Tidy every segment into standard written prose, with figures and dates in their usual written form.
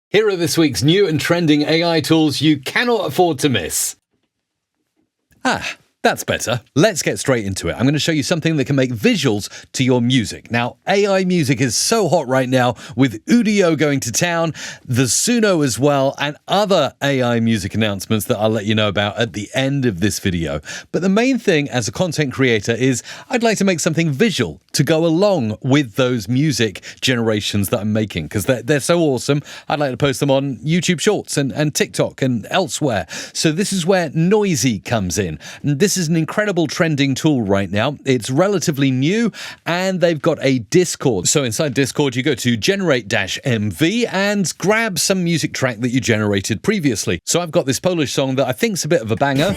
Here are this week's new and trending AI tools you cannot afford to miss. That's better. Let's get straight into it. I'm going to show you something that can make visuals to your music. Now, AI music is so hot right now with Udio going to town, the Suno as well, and other AI music announcements that I'll let you know about at the end of this video. But the main thing as a content creator is I'd like to make something visual to go along with those music generations that I'm making because they're so awesome. I'd like to post them on YouTube Shorts and TikTok and elsewhere. So this is where Noisee comes in. And this is an incredible trending tool right now. It's relatively new and they've got a Discord. So inside Discord, you go to generate-mv and grab some music track that you generated previously. So I've got this Polish song that I think's a bit of a banger.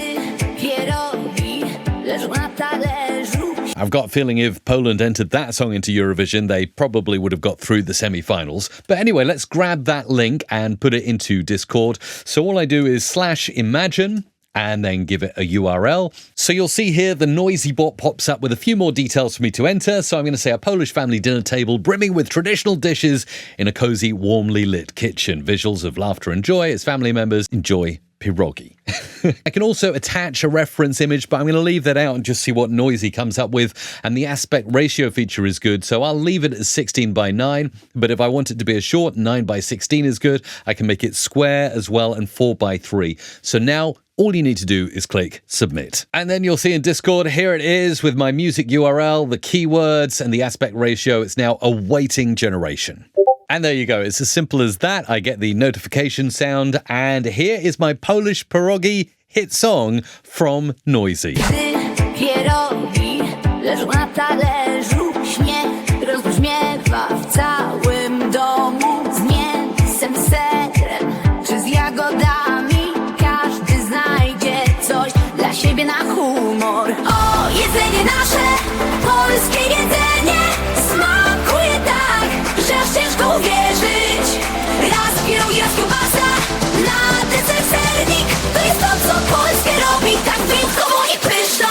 I've got a feeling if Poland entered that song into Eurovision, they probably would have got through the semi-finals. But anyway, let's grab that link and put it into Discord. So all I do is /imagine and then give it a URL. So you'll see here the Noisee bot pops up with a few more details for me to enter. So I'm going to say a Polish family dinner table brimming with traditional dishes in a cozy, warmly lit kitchen. Visuals of laughter and joy as family members enjoy pierogi. I can also attach a reference image, but I'm going to leave that out and just see what Noisee comes up with. And the aspect ratio feature is good, so I'll leave it at 16:9. But if I want it to be a short, 9:16 is good. I can make it square as well and 4:3. So now all you need to do is click submit. And then you'll see in Discord, here it is with my music URL, the keywords and the aspect ratio. It's now awaiting generation. And there you go. It's as simple as that. I get the notification sound. And here is my Polish pierogi hit song from Noisee. Siebie na humor. O, jedzenie nasze, polskie jedzenie smakuje tak, że aż ciężko uwierzyć. Raz pierogi, raz kiełbasa, na deser sernik. To jest to, co Polskę robi tak wyjątkową i pyszną.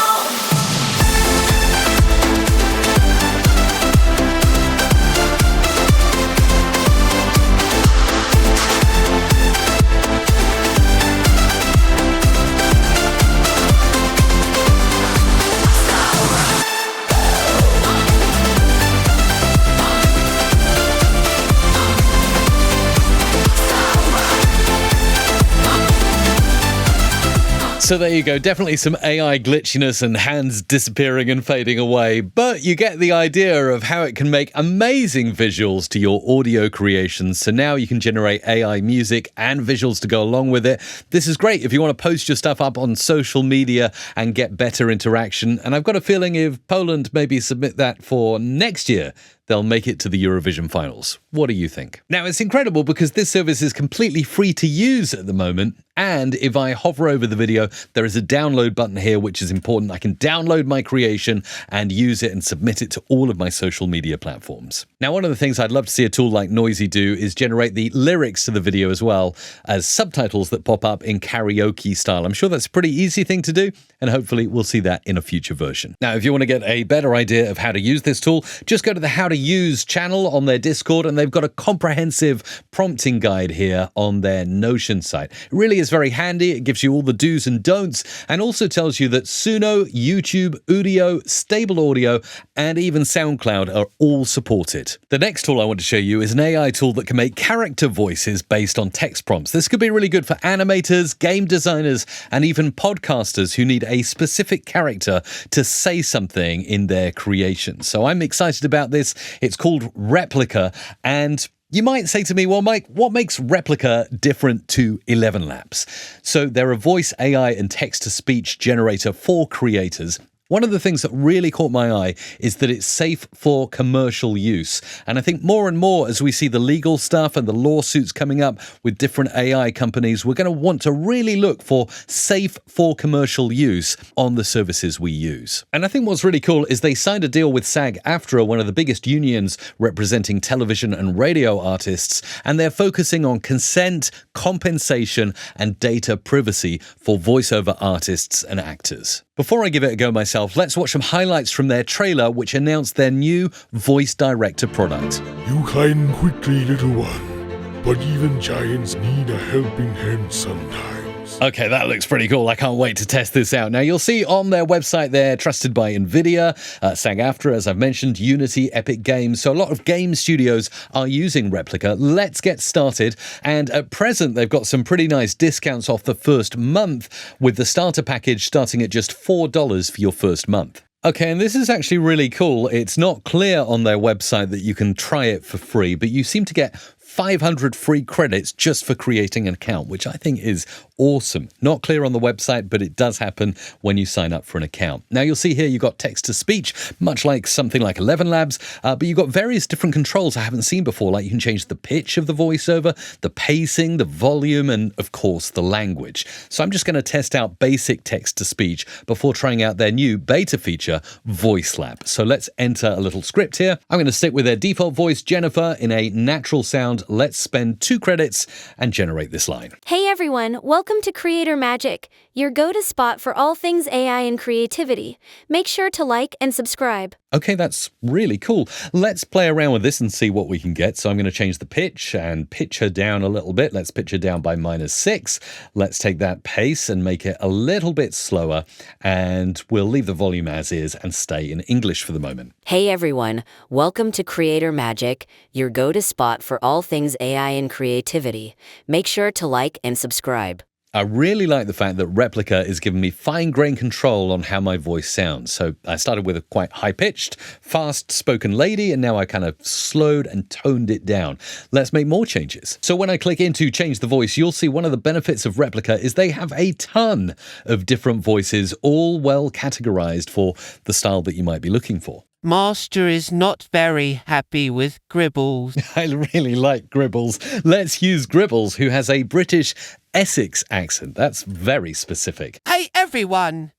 So there you go, definitely some AI glitchiness and hands disappearing and fading away, but you get the idea of how it can make amazing visuals to your audio creations. So now you can generate AI music and visuals to go along with it. This is great if you want to post your stuff up on social media and get better interaction. And I've got a feeling if Poland maybe submit that for next year, they'll make it to the Eurovision finals. What do you think? Now, it's incredible because this service is completely free to use at the moment. And if I hover over the video, there is a download button here, which is important. I can download my creation and use it and submit it to all of my social media platforms. Now, one of the things I'd love to see a tool like Noisee do is generate the lyrics to the video as well as subtitles that pop up in karaoke style. I'm sure that's a pretty easy thing to do, and hopefully we'll see that in a future version. Now, if you want to get a better idea of how to use this tool, just go to the How to Use channel on their Discord, and they've got a comprehensive prompting guide here on their Notion site. It really is very handy. It gives you all the do's and don'ts and also tells you that Suno, YouTube, Udio, Stable Audio, and even SoundCloud are all supported. The next tool I want to show you is an AI tool that can make character voices based on text prompts. This could be really good for animators, game designers, and even podcasters who need a specific character to say something in their creation. So I'm excited about this. It's called Replica, and you might say to me, well, Mike, what makes Replica different to ElevenLabs? So they're a voice AI and text-to-speech generator for creators. One of the things that really caught my eye is that it's safe for commercial use. And I think more and more as we see the legal stuff and the lawsuits coming up with different AI companies, we're going to want to really look for safe for commercial use on the services we use. And I think what's really cool is they signed a deal with SAG-AFTRA, one of the biggest unions representing television and radio artists, and they're focusing on consent, compensation, and data privacy for voiceover artists and actors. Before I give it a go myself, let's watch some highlights from their trailer, which announced their new voice director product. You climb quickly, little one. but even giants need a helping hand sometimes. Okay, that looks pretty cool. I can't wait to test this out. Now, you'll see on their website they're trusted by NVIDIA, SAG-AFTRA, as I've mentioned, Unity, Epic Games. So a lot of game studios are using Replica. Let's get started. And at present, they've got some pretty nice discounts off the first month, with the starter package starting at just $4 for your first month. Okay, and this is actually really cool. It's not clear on their website that you can try it for free, but you seem to get 500 free credits just for creating an account, which I think is awesome. Not clear on the website, but it does happen when you sign up for an account. Now, you'll see here you've got text-to-speech, much like something like ElevenLabs, but you've got various different controls I haven't seen before, like you can change the pitch of the voiceover, the pacing, the volume, and, of course, the language. So I'm just going to test out basic text-to-speech before trying out their new beta feature, Voice Lab. So let's enter a little script here. I'm going to stick with their default voice, Jennifer, in a natural sound. Let's spend 2 credits and generate this line. Hey everyone, welcome to Creator Magic, your go-to spot for all things AI and creativity. Make sure to like and subscribe. Okay, that's really cool. Let's play around with this and see what we can get. So I'm going to change the pitch and pitch her down a little bit. Let's pitch her down by -6. Let's take that pace and make it a little bit slower. And we'll leave the volume as is and stay in English for the moment. Hey everyone, welcome to Creator Magic, your go-to spot for all things AI and creativity. Make sure to like and subscribe. I really like the fact that Replica is giving me fine-grained control on how my voice sounds. So I started with a quite high-pitched, fast-spoken lady, and now I kind of slowed and toned it down. Let's make more changes. So when I click into change the voice, you'll see one of the benefits of Replica is they have a ton of different voices, all well categorized for the style that you might be looking for. Master is not very happy with Gribbles. I really like Gribbles. Let's use Gribbles, who has a British Essex accent. That's very specific. Hey everyone,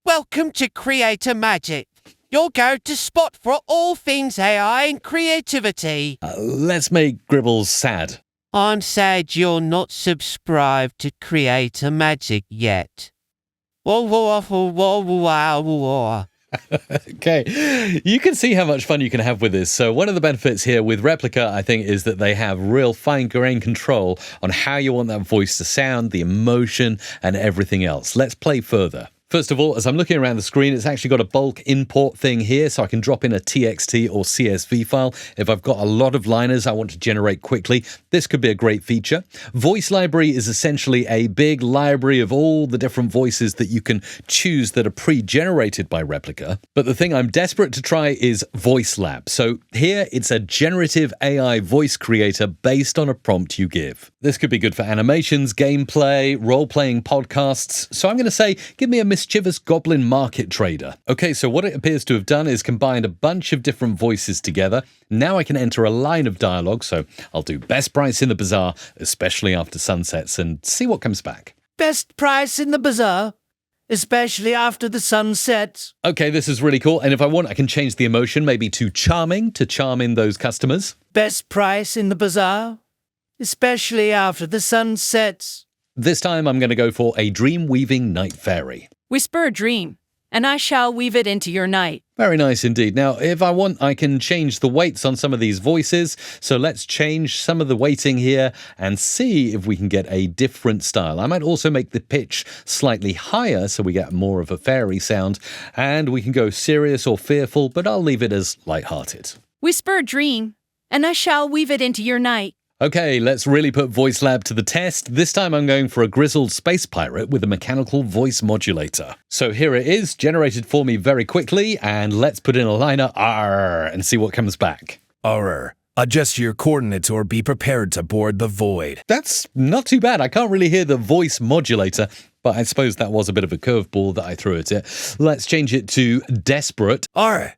welcome to Creator Magic, your go-to spot for all things AI and creativity. Let's make Gribbles sad. I'm sad you're not subscribed to Creator Magic yet. Whoa, whoa, whoa, whoa, whoa, whoa. Okay, you can see how much fun you can have with this. So one of the benefits here with Replica, I think, is that they have real fine-grained control on how you want that voice to sound, the emotion, and everything else. Let's play further. First of all, as I'm looking around the screen, it's actually got a bulk import thing here, so I can drop in a TXT or CSV file. If I've got a lot of liners I want to generate quickly, this could be a great feature. Voice Library is essentially a big library of all the different voices that you can choose that are pre-generated by Replica. But the thing I'm desperate to try is Voice Lab. So here, it's a generative AI voice creator based on a prompt you give. This could be good for animations, gameplay, role-playing podcasts. So I'm going to say, give me a mischievous goblin market trader. Okay, so what it appears to have done is combined a bunch of different voices together. Now I can enter a line of dialogue, so I'll do best price in the bazaar, especially after sunsets, and see what comes back. Best price in the bazaar, especially after the sun sets. Okay, this is really cool, and if I want, I can change the emotion maybe to charming to charm in those customers. Best price in the bazaar, especially after the sun sets. This time I'm going to go for a dream-weaving night fairy. Whisper a dream, and I shall weave it into your night. Very nice indeed. Now, if I want, I can change the weights on some of these voices. So let's change some of the weighting here and see if we can get a different style. I might also make the pitch slightly higher so we get more of a fairy sound. And we can go serious or fearful, but I'll leave it as lighthearted. Whisper a dream, and I shall weave it into your night. Okay, let's really put Voice Lab to the test. This time I'm going for a grizzled space pirate with a mechanical voice modulator. So here it is, generated for me very quickly, and let's put in a liner, "Arr," and see what comes back. Arr. Adjust your coordinates or be prepared to board the void. That's not too bad. I can't really hear the voice modulator, but I suppose that was a bit of a curveball that I threw at it. Let's change it to desperate. Arr.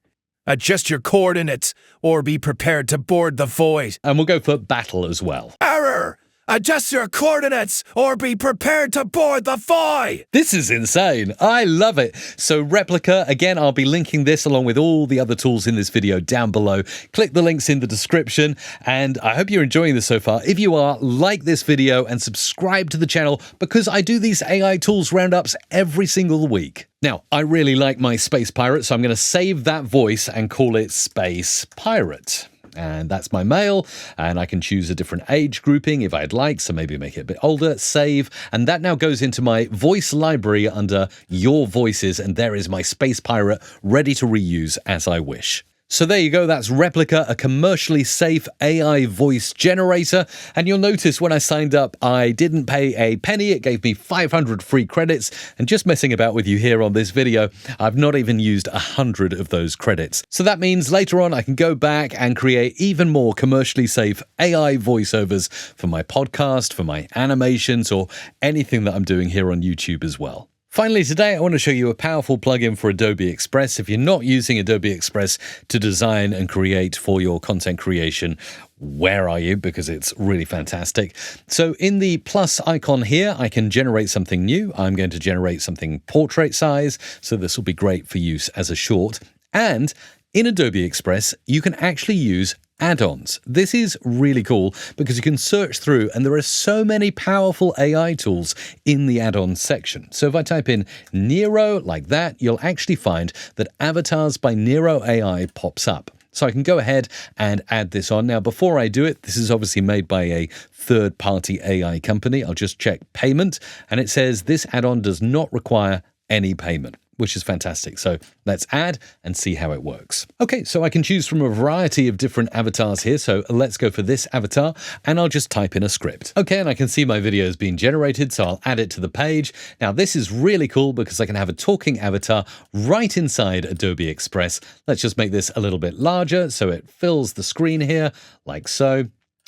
Adjust your coordinates or be prepared to board the void. And we'll go for battle as well. Error! Adjust your coordinates or be prepared to board the void. This is insane. I love it. So Replica, again, I'll be linking this along with all the other tools in this video down below. Click the links in the description, and I hope you're enjoying this so far. If you are, like this video and subscribe to the channel because I do these AI tools roundups every single week. Now, I really like my space pirate, so I'm going to save that voice and call it Space Pirate. And that's my male, and I can choose a different age grouping if I'd like, so maybe make it a bit older, save, and that now goes into my voice library under Your Voices, and there is my Space Pirate ready to reuse as I wish. So there you go, that's Replica, a commercially safe AI voice generator. And you'll notice when I signed up, I didn't pay a penny. It gave me 500 free credits. And just messing about with you here on this video, I've not even used 100 of those credits. So that means later on I can go back and create even more commercially safe AI voiceovers for my podcast, for my animations, or anything that I'm doing here on YouTube as well. Finally, today I want to show you a powerful plugin for Adobe Express. If you're not using Adobe Express to design and create for your content creation, where are you? Because it's really fantastic. So in the plus icon here, I can generate something new. I'm going to generate something portrait size. So this will be great for use as a short. And in Adobe Express, you can actually use add-ons. This is really cool because you can search through and there are so many powerful AI tools in the add-ons section. So if I type in Neiro like that, you'll actually find that Avatars by Neiro AI pops up. So I can go ahead and add this on. Now, before I do it, this is obviously made by a third-party AI company. I'll just check payment, and it says this add-on does not require any payment, which is fantastic. So let's add and see how it works. Okay, so I can choose from a variety of different avatars here. So let's go for this avatar and I'll just type in a script. Okay, and I can see my video is being generated, so I'll add it to the page. Now this is really cool because I can have a talking avatar right inside Adobe Express. Let's just make this a little bit larger so it fills the screen here like so.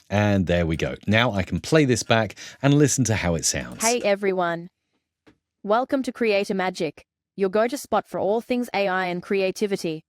And there we go. Now I can play this back and listen to how it sounds. Hey everyone. Welcome to Creator Magic, your go-to spot for all things AI and creativity.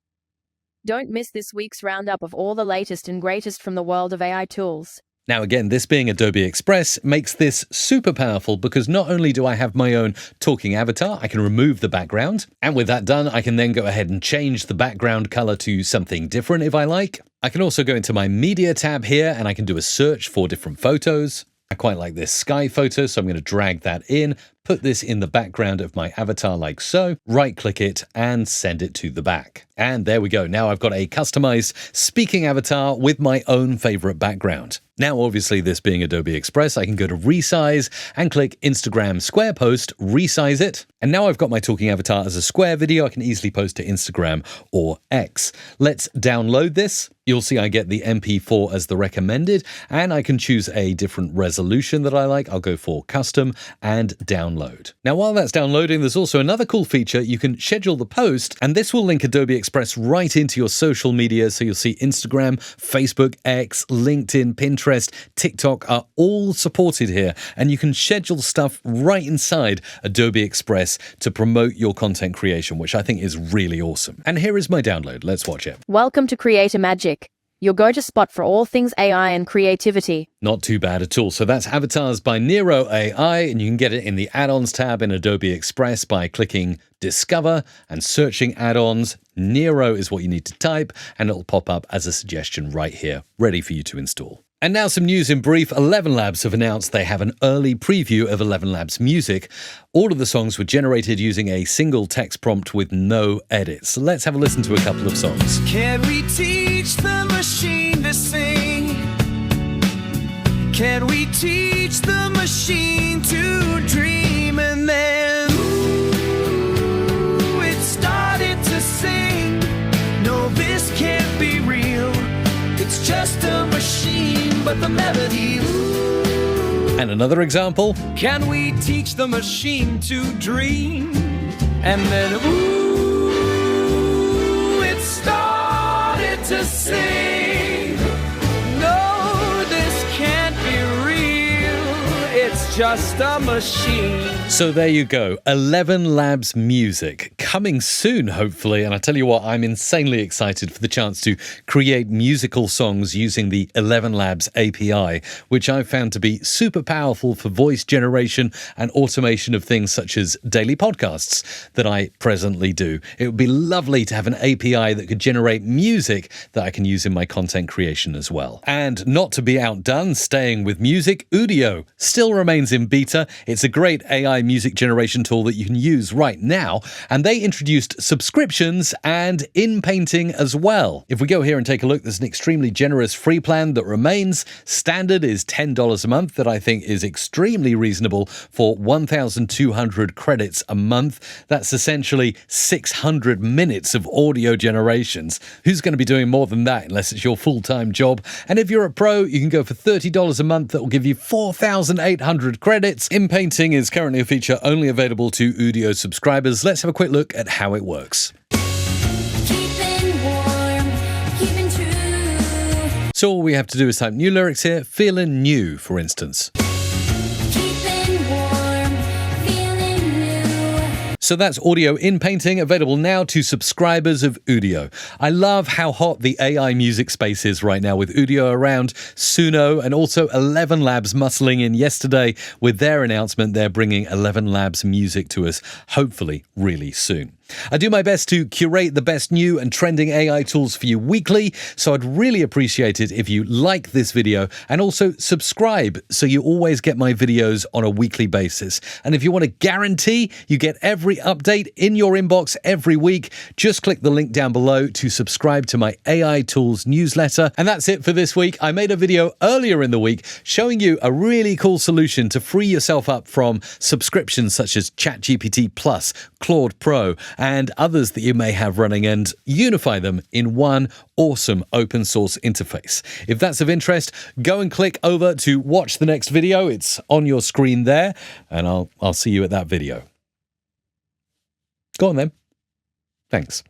Don't miss this week's roundup of all the latest and greatest from the world of AI tools. Now again, this being Adobe Express makes this super powerful because not only do I have my own talking avatar, I can remove the background. And with that done, I can then go ahead and change the background color to something different if I like. I can also go into my media tab here and I can do a search for different photos. I quite like this sky photo, so I'm going to drag that in, put this in the background of my avatar like so, right-click it, and send it to the back. And there we go. Now I've got a customized speaking avatar with my own favorite background. Now, obviously, this being Adobe Express, I can go to Resize and click Instagram Square Post, resize it. And now I've got my talking avatar as a square video I can easily post to Instagram or X. Let's download this. You'll see I get the MP4 as the recommended, and I can choose a different resolution that I like. I'll go for custom and download. Now, while that's downloading, there's also another cool feature. You can schedule the post, and this will link Adobe Express right into your social media. So you'll see Instagram, Facebook, X, LinkedIn, Pinterest, TikTok are all supported here, and you can schedule stuff right inside Adobe Express to promote your content creation, which I think is really awesome. And here is my download. Let's watch it. Welcome to Creator Magic, your go-to spot for all things AI and creativity. Not too bad at all. So that's Avatars by Neiro AI, and you can get it in the add-ons tab in Adobe Express by clicking Discover and searching add-ons. Neiro is what you need to type, and it'll pop up as a suggestion right here, ready for you to install. And now some news in brief. ElevenLabs have announced they have an early preview of ElevenLabs music. All of the songs were generated using a single text prompt with no edits. So let's have a listen to a couple of songs. Can we teach the machine to sing? Can we teach the machine to dream? And then ooh, it started to sing. No, this can't be real. It's just a machine, but the melody, ooh. And another example. Can we teach the machine to dream? And then, ooh, it started to sing. No, this can't be real. It's just a machine. So there you go, ElevenLabs music, coming soon, hopefully. And I tell you what, I'm insanely excited for the chance to create musical songs using the ElevenLabs API, which I've found to be super powerful for voice generation and automation of things such as daily podcasts that I presently do. It would be lovely to have an API that could generate music that I can use in my content creation as well. And not to be outdone, staying with music, Udio still remains remains in beta. It's a great AI music generation tool that you can use right now, and they introduced subscriptions and Inpainting as well. If we go here and take a look, there's an extremely generous free plan that remains. Standard is $10 a month, that I think is extremely reasonable for 1,200 credits a month. That's essentially 600 minutes of audio generations. Who's going to be doing more than that unless it's your full-time job? And if you're a pro, you can go for $30 a month. That will give you 4,800 credits. Inpainting is currently a feature only available to Udio subscribers. Let's have a quick look at how it works. Keeping warm, keeping true. So all we have to do is type new lyrics here. Feeling new, for instance. Keeping warm, feeling new. So that's audio Inpainting, available now to subscribers of Udio. I love how hot the AI music space is right now, with Udio around, Suno, and also ElevenLabs muscling in yesterday with their announcement they're bringing ElevenLabs music to us, hopefully really soon. I do my best to curate the best new and trending AI tools for you weekly, so I'd really appreciate it if you like this video and also subscribe so you always get my videos on a weekly basis. And if you want to guarantee you get every update in your inbox every week, just click the link down below to subscribe to my AI tools newsletter. And that's it for this week. I made a video earlier in the week showing you a really cool solution to free yourself up from subscriptions such as ChatGPT Plus, Claude Pro, and others that you may have running, and unify them in one awesome open source interface. If that's of interest, go and click over to watch the next video. It's on your screen there, and I'll see you at that video. Go on then. Thanks.